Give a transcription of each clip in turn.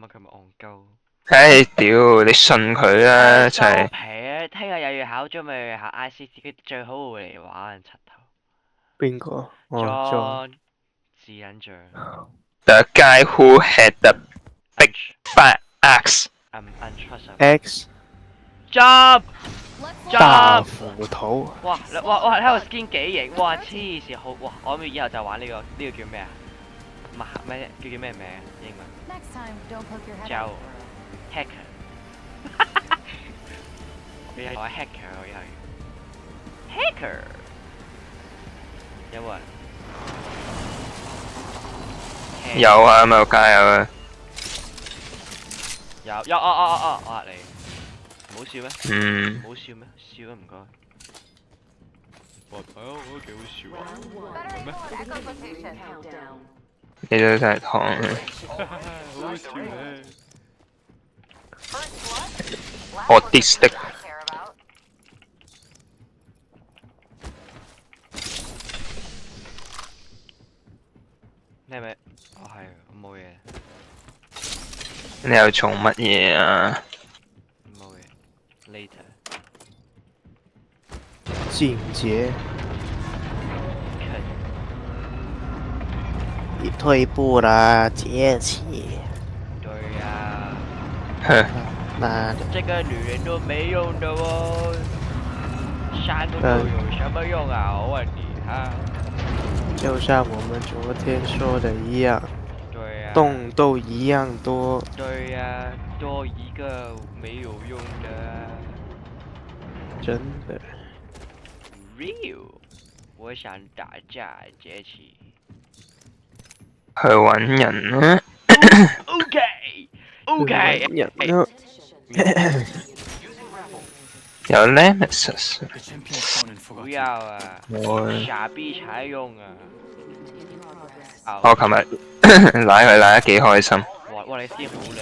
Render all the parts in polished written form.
啊，佢咪戇鳩。唉，屌！你信佢啦，收真係。皮啊！聽日又要考咗咪考 ICT，佢最好會嚟玩柒頭。邊個？哦 John 自印象。The guy who had the big fat axe。untrustable。 X Jump 大 jump。斧頭。哇！哇！睇個 skin 幾型，哇！黐線好哇！我諗以後就玩呢個叫咩啊？咩叫咩名啊？英文。就 hacker。我係 hacker，我又係 hacker。有冇人？有啊，咪有加油啊！有我嚇你，唔好笑咩？嗯。唔好笑咩？笑啊唔該。我睇我覺得幾好笑啊，係咩？你都真係糖啊！好好笑咩？我 diss 的。你係咪？哦係，我冇嘢。你又從乜嘢啊？冇嘢。Later。靜節。你退步啦，節氣。對呀。哼。媽的。這個女人都沒用的哦，山都有什麼用啊？我問你啊。就像我們昨天說的一樣。對呀。洞都一樣多。對呀，多一個沒有用的。真的。Real， 我想打架節氣。去揾人啦。OK。人啊。有 Nemesis。不要啊！傻逼才用啊！我琴日拉佢拉得幾開心。哇！你先好靚。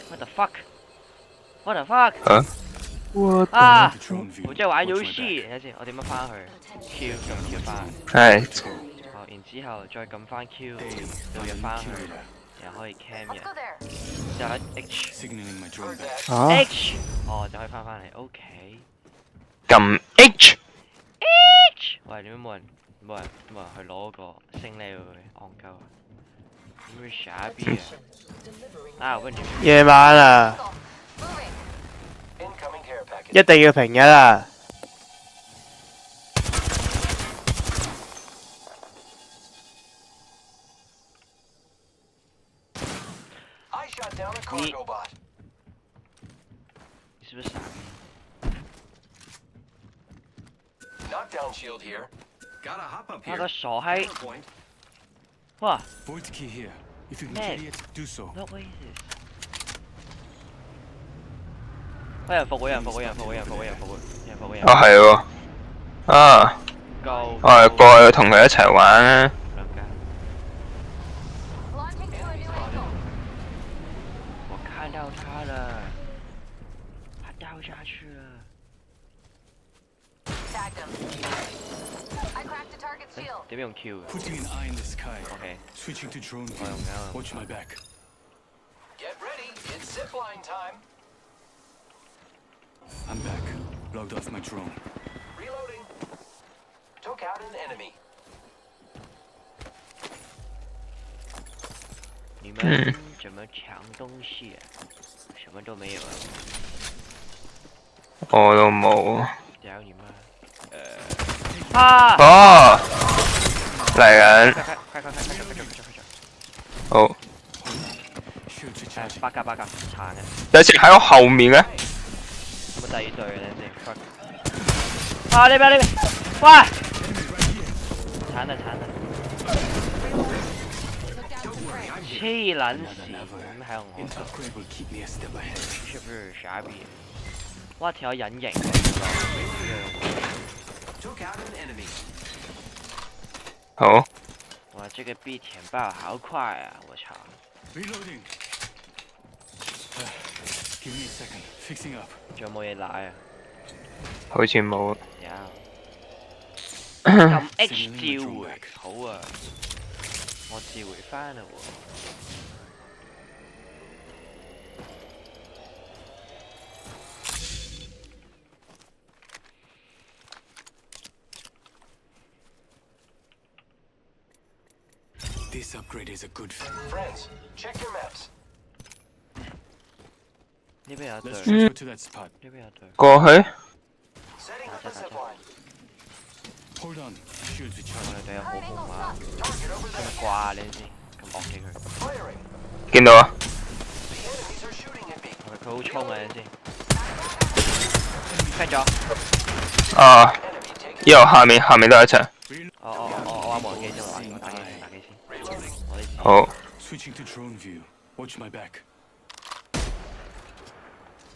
What the fuck？What the fuck？啊！我即係玩遊戲，睇下先，我點樣翻去 Q 撳 Q 翻。係。好，然之後再撳翻 Q，就入翻去，然後可以 cam 人，之後 H，哦就可以翻返嚟 ，OK。撳 H。喂，點解冇人去攞個升呢喎？戇鳩啊！點會傻逼啊？啊，問你。夜晚啊，一定要平日啊！你是不是傻逼？那個傻閪！哇！ Man， what way is this？ 有人復活，有人復活，有人復活，有人復活，有人復活，有人復活。哦係喎。啊。Go。我係過去同佢一齊玩啊。我看到他了，他掉下去了。點用 Q 嘅 ？OK。我用緊。I'm back. Logged off my drone. Reloading. Took out an enemy. 你們怎麼搶東西啊？什麼都沒有啊！我都冇。屌你媽！啊！哦！嚟緊。快！好。八格殘嘅。有隻喺我後面嘅。有冇第二隊啊？你哋？啊！呢邊！喂！殘啦！黐撚線咁喺我度，是不是傻逼？哇！條隱形嘅。好。哇！這個幣填爆好快啊！我操！ Reloading. Give me a second. Fixing up. 仲有冇嘢奶啊？好似冇。有。撳 H 召回，好啊！我召回翻啦喎。This upgrade is a good. Friends, check your maps. 呢邊有隊， Let's 呢 transfer to that spot. 邊有隊。過去 Setting up a zip line. Hold on. Shields 我 recharging. 哋隊友好紅啊！ Target over 係咪 there. 掛你先？咁惡死佢， Firing. 見到啊， The enemies are shooting at me. 係咪佢好衝啊？你先，friend 咗。啊， Enemy taking. 呢度下面都有一齊，我玩無人機先，我打機先，打機先。 Reloading. 我哋好， Switching to drone view. Watch my back.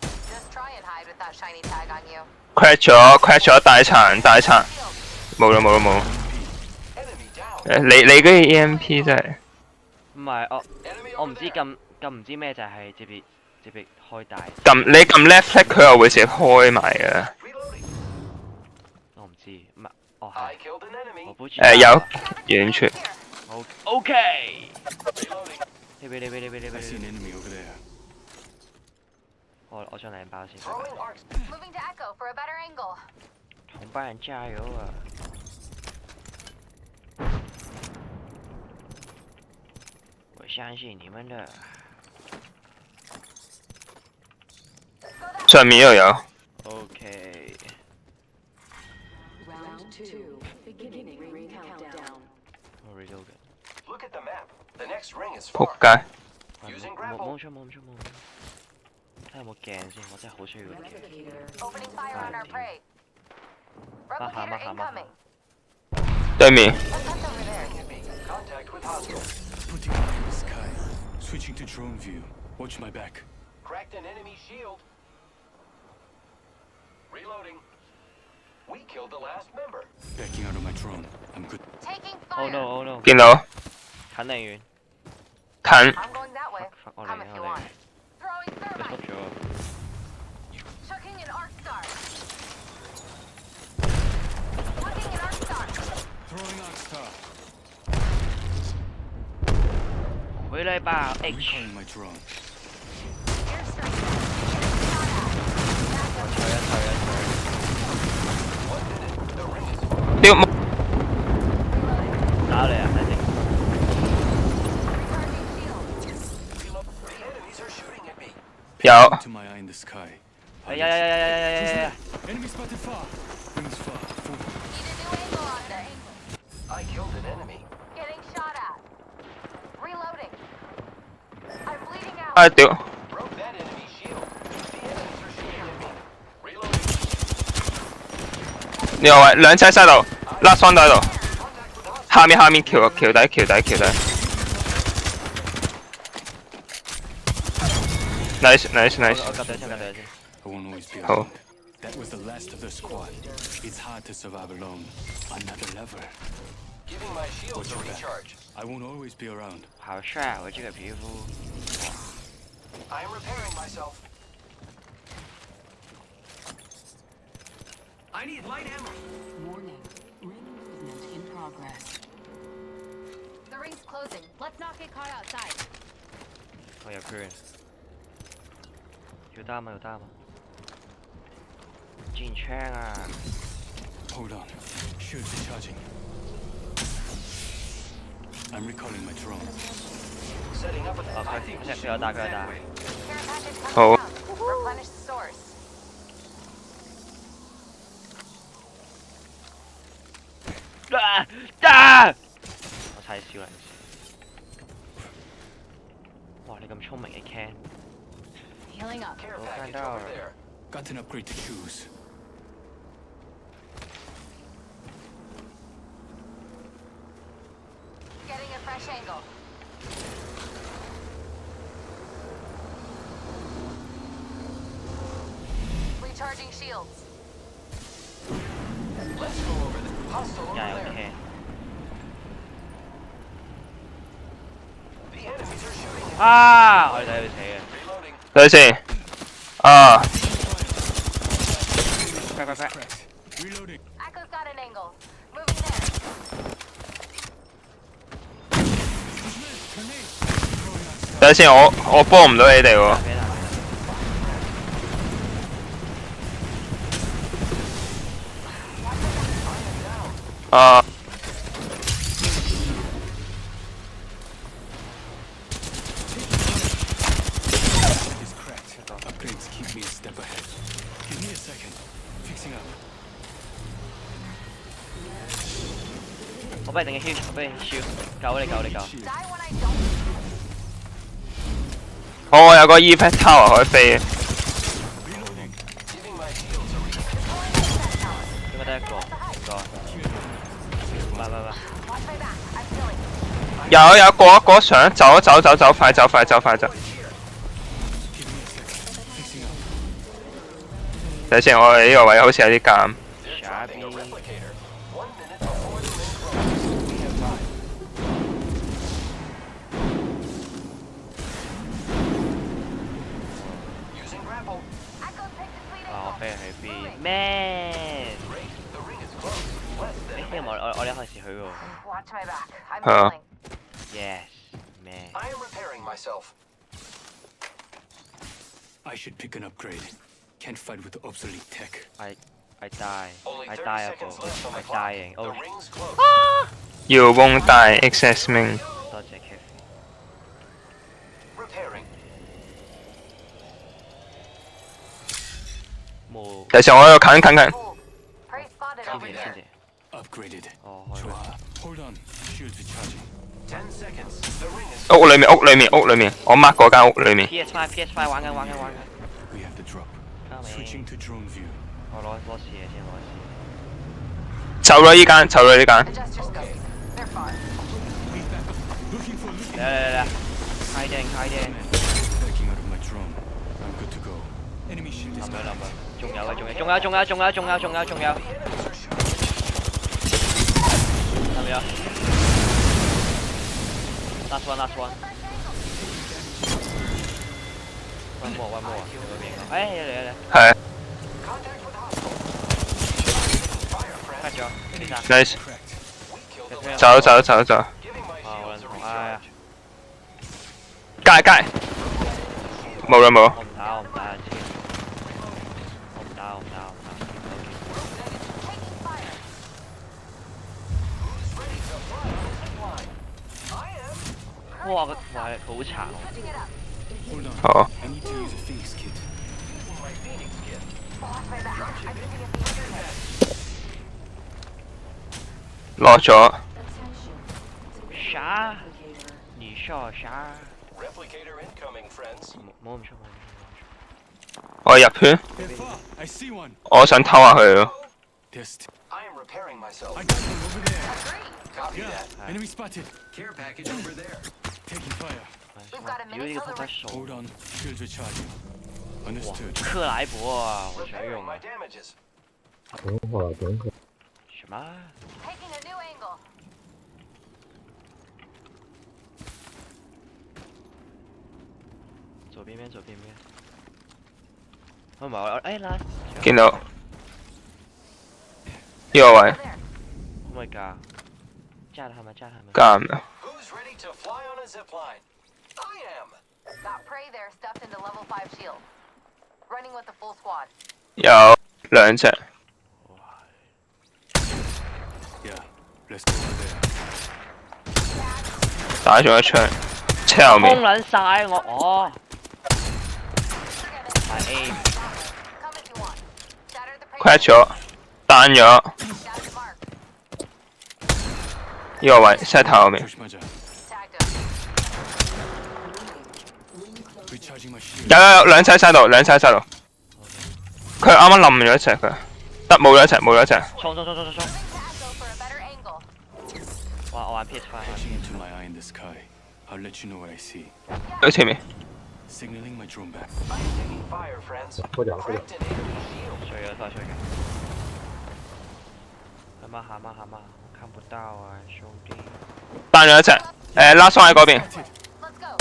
Just try and hide with that shiny tag on you. crack 咗大殘，冇啦， Enemy down. 你嗰啲 EMP 真係，唔係我 Enemy 唔 over 知 there. 咁唔知咩就係接別開大，你撳 left click 佢又會自己開埋嘅， Reloading. 我唔知，唔係哦 I 係， killed an 我 enemy. 補住有遠處， 好 OK， Reloading. 呢邊 I see an enemy over there. 我將兩包先， Throwing arcs. Moving to Echo for a better angle. 同班人加油啊！我相信你們的。上面又有， OK， Round 2. Beginning ring countdown. 我 reload 嘅。 Look at the map. The next ring is 仆 far. 街， Using 冇 grapple. 出冇出冇。睇下有冇鏡先，我真係好需要個鏡。 Replicator. Opening fire on our prey. Maha, Replicator maha, maha. incoming. 對面 What's over there? Contact with hostile. Putting eye in the sky. Switching to drone view. Watch my back. Cracked an enemy shield. Reloading. We killed the last member. Backing out of my drone. I'm good. Taking Oh fire. no oh no，見到近定遠？近 I'm going that way. Fuck，我 Come 嚟 if you 我 want. 嚟， Throwing 佢 thermite. 縮咗。 Chucking an arc star. Looking an arc star. Throwing arc star. 回來吧 H， Recalling my drone. Airstrike. 退一退一退。 1 minute. The ring is 呢個打你啊！睇先。 Recharging shield. reload. The enemies are shooting at me. 有 To my eye in the sky. 呀！ Enemy spotted far. Rings far. Forward. Need a new angle on there. I killed an enemy. Getting shot at. Reloading. I'm bleeding out. 啊屌， Broke that enemy shield. The enemies are shooting at me. Reloading. 呢個位兩隻喺度，last one 喺度， Contact with hostile. 下面橋底。nice 我夾隊先。 I won't always be Oh. around. That was the last of the squad. It's hard to survive alone. Another lever. Giving my shields a recharge. I won't always be around. 好帥，我這個皮膚。 I am repairing myself. I need light ammo. Warning. Ring movement in progress. The ring's closing. Let's not get caught outside. 我有區。要擔啊！戰槍啊！ Hold on. Shields recharging. I'm recalling my drone. Setting up a Okay, I think we okay, should go move down, go that down. way. Care package coming Oh. down. Replenish the source.我太少人哇！你咁聰明嘅 Ken， Healing up. Care Go package find out. over there. Got an upgrade to choose. Getting a fresh angle. Recharging shields. Let's go over the hostile over 加油 there. Ken！ The enemies are shooting at me. 啊！我哋睇佢死啊！ Reloading. 等先，啊快！ Cracked. Reloading. Echo's got an angle. Moving there. Grenade. Throwing arc star. 等先，我幫唔到你哋喎，俾啦！ second. Fixing up. 我俾定嘅 heal， 我俾你 shield， 救你救你救。 Shield. Die when I don't. 我有個 effect tower 可以飛嘅。 Giving my shields a reach. 應該得一個，唔該。喂。 Watch my back. I'm healing. 有過一個上，走快走。 Give me a second. Fixing up. 等先，我哋呢個位好似有啲尷。 傻逼。 Replicator. 1 minute before the ring closes. We have time. Using grapple. I go take the sweet 哇！我 angle. 飛去邊？Man！ Great. The ring is close. Less than a 因為 minute. 我哋一開始去喎。 Watch my back. I'm Huh. healing. Yes，man。 I am repairing myself. I should pick an upgrade. Can't fight with obsolete tech. I die. Only I 30 die seconds bro. left on the I clock. dying. The Oh， ring's close. You won't die, excess me。多謝 K。 Repairing. 冇。等陣我喺度近。 Cool. Prey spotted over Copy here. that. Upgraded. 哦，開啦。 Chua. Hold on. Shields recharging. 10 seconds. The ring is 屋裏面，我 mark 嗰間屋裏面。 PS5 玩緊。 We have the drop. Coming. Switching to drone view. 我攞視野先，攞視野。走咗呢間。 Adjust your scopes. They're far. Looking for loot. 嚟，開定。 Backing out of my drone. I'm good to go. Enemy shield is 冧 down. 仲有。係咪啊 ？Last one。One more。嗰邊個？嚟。係 contact with hostile. Fire, friend. 開咗。其實。 ，nice。 Cracked. We killed the 走。 Giving my 啊，我 shields a 同 recharge. 街。冇啦。我唔打，我唔打。 Taking fire. Who's ready to fly on the zip line? I am. 哇！好慘。 Switching it up. Hold on. 好， I need to use a Phoenix kit. Using my Phoenix kit. Watch my back. I'm using a Phoenix kit. 落咗。 啥？你說啥？ Replicator incoming, friends. 冇咁出。我入圈， They're far. I see one. 我想偷下佢咯。 Test. I am repairing myself. I got one over there. Agree. Copy Yeah. that. Enemy spotted. Care package over there. Taking fire. We've got a 屌呢 minute 個 till the 得 ring. 數。 Hold on. Shields recharging. Understood. 克萊伯啊，我想 Repairing 用 my 啊。 damages. 什麼？ Taking a new angle. 左邊。唔係我，嗱，見到呢個位 Over there. 可唔可以加？加係咪？加唔到。 Who's ready to fly on a zip line? I am. Got prey there stuffed into level 5 shield. Running with the full squad. 有兩隻， Yeah. Let's go over there. 打咗一槍，車後空面撚晒我，哦， Forget it. 係 A。 Come if you want. Shatter the prey. crack 咗，彈咗 Down to mark. 呢個位 set 頭後面， Push my jab. Tagged him. Recharging my shield. 有兩隻喺度，佢啱啱冧咗一隻佢，得冇咗一隻，衝！ Moving to Echo for a better angle. 哇！我玩 PS5 啊。 Flashing into my eye in the sky. I'll let you know what I see. 喺前面 Signaling my drone back. I am taking fire, friends. Cracked an enemy shield. 衰咗，快衰嘅。下嘛，看不到啊，兄弟。彈咗一隻，last one 喺嗰邊， Let's go.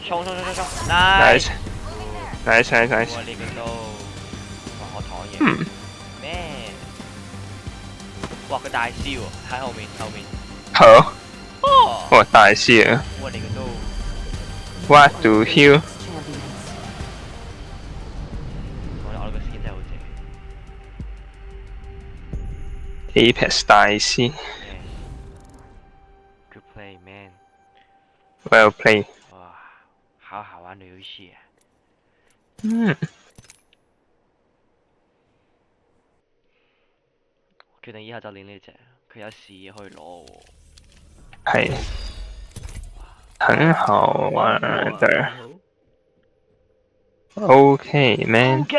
衝 nice ！Nice！ nice nice nice，哇！呢個都，哇！我躺嘢。嗯，咩？哇！佢大師喎，喺後面。好，哦！哇大師啊哇！呢個都。 ，what to heal？ 我個 skin 真係好正。 Apex 大師 Good play, man. ，well play。哇！好。好好玩的遊戲。嗯，決定以後就練呢隻，佢有時可以攞喎。係很好玩的。OK man。OK。